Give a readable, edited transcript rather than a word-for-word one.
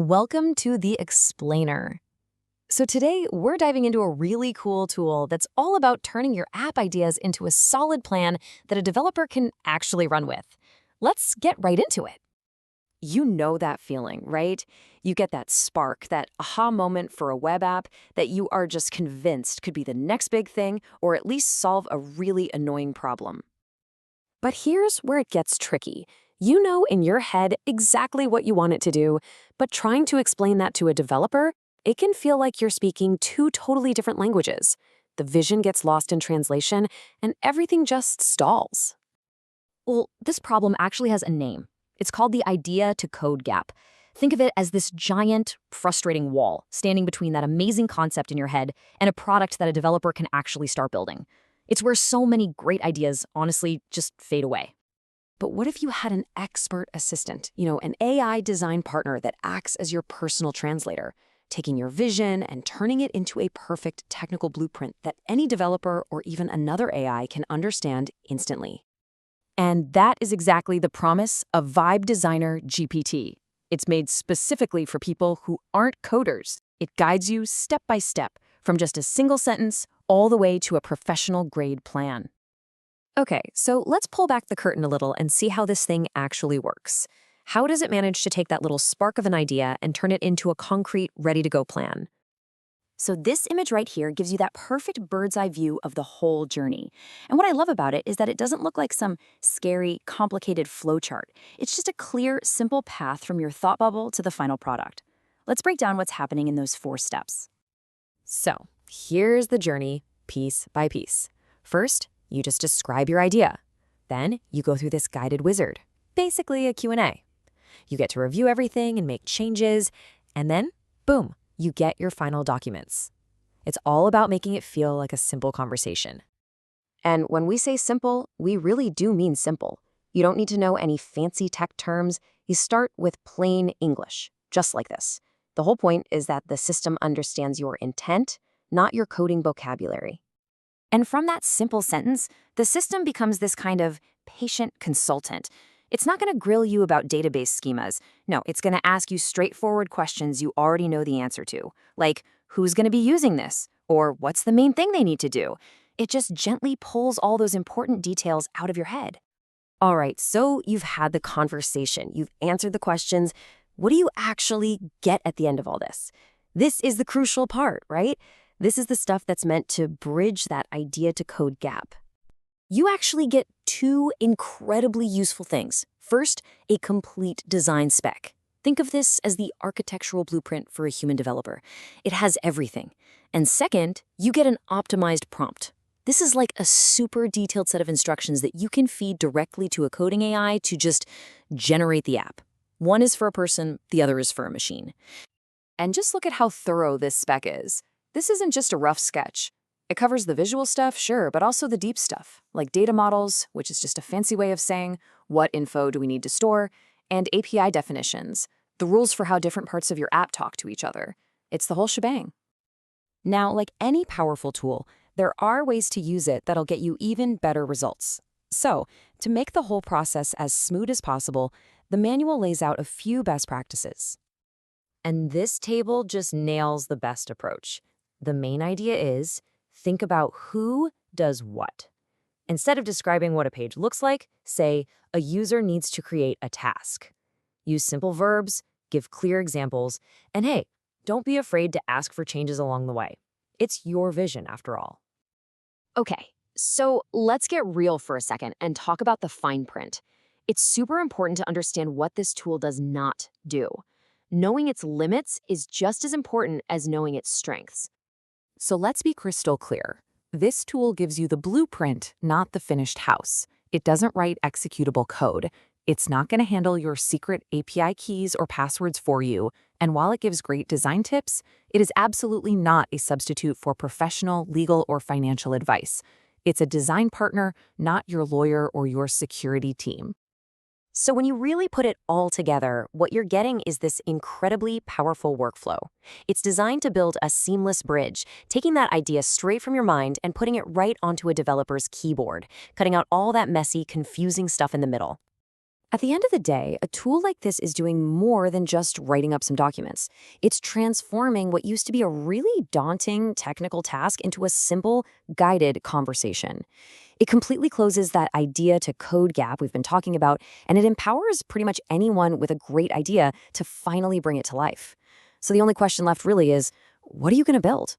Welcome to the Explainer. So today we're diving into a really cool tool that's all about turning your app ideas into a solid plan that a developer can actually run with. Let's get right into it. You know that feeling, right? You get that spark, that aha moment for a web app that you are just convinced could be the next big thing or at least solve a really annoying problem. But here's where it gets tricky. You know in your head exactly what you want it to do, but trying to explain that to a developer, it can feel like you're speaking two totally different languages. The vision gets lost in translation, and everything just stalls. Well, this problem actually has a name. It's called the idea-to-code gap. Think of it as this giant, frustrating wall standing between that amazing concept in your head and a product that a developer can actually start building. It's where so many great ideas, honestly, just fade away. But what if you had an expert assistant, an AI design partner that acts as your personal translator, taking your vision and turning it into a perfect technical blueprint that any developer or even another AI can understand instantly? And that is exactly the promise of Vibe Designer GPT. It's made specifically for people who aren't coders. It guides you step by step, from just a single sentence all the way to a professional-grade plan. Okay, so let's pull back the curtain a little and see how this thing actually works. How does it manage to take that little spark of an idea and turn it into a concrete, ready-to-go plan? So this image right here gives you that perfect bird's eye view of the whole journey. And what I love about it is that it doesn't look like some scary, complicated flowchart. It's just a clear, simple path from your thought bubble to the final product. Let's break down what's happening in those 4 steps. So, here's the journey, piece by piece. First, you just describe your idea. Then, you go through this guided wizard, basically a Q&A. You get to review everything and make changes, and then, boom, you get your final documents. It's all about making it feel like a simple conversation. And when we say simple, we really do mean simple. You don't need to know any fancy tech terms. You start with plain English, just like this. The whole point is that the system understands your intent, not your coding vocabulary. And from that simple sentence, the system becomes this kind of patient consultant. It's not going to grill you about database schemas. No, it's going to ask you straightforward questions you already know the answer to, like who's going to be using this, or what's the main thing they need to do. It just gently pulls all those important details out of your head. All right, so you've had the conversation, you've answered the questions. What do you actually get at the end of all this? This is the crucial part, right? This is the stuff that's meant to bridge that idea-to-code gap. You actually get 2 incredibly useful things. First, a complete design spec. Think of this as the architectural blueprint for a human developer. It has everything. And second, you get an optimized prompt. This is like a super detailed set of instructions that you can feed directly to a coding AI to just generate the app. One is for a person, the other is for a machine. And just look at how thorough this spec is. This isn't just a rough sketch. It covers the visual stuff, sure, but also the deep stuff, like data models, which is just a fancy way of saying what info do we need to store, and API definitions, the rules for how different parts of your app talk to each other. It's the whole shebang. Now, like any powerful tool, there are ways to use it that'll get you even better results. So, to make the whole process as smooth as possible, the manual lays out a few best practices. And this table just nails the best approach. The main idea is, think about who does what. Instead of describing what a page looks like, say, a user needs to create a task. Use simple verbs, give clear examples, and hey, don't be afraid to ask for changes along the way. It's your vision, after all. Okay, so let's get real for a second and talk about the fine print. It's super important to understand what this tool does not do. Knowing its limits is just as important as knowing its strengths. So let's be crystal clear. This tool gives you the blueprint, not the finished house. It doesn't write executable code. It's not going to handle your secret API keys or passwords for you. And while it gives great design tips, it is absolutely not a substitute for professional, legal, or financial advice. It's a design partner, not your lawyer or your security team. So when you really put it all together, what you're getting is this incredibly powerful workflow. It's designed to build a seamless bridge, taking that idea straight from your mind and putting it right onto a developer's keyboard, cutting out all that messy, confusing stuff in the middle. At the end of the day, a tool like this is doing more than just writing up some documents. It's transforming what used to be a really daunting technical task into a simple, guided conversation. It completely closes that idea to code gap we've been talking about, and it empowers pretty much anyone with a great idea to finally bring it to life. So the only question left really is, what are you going to build?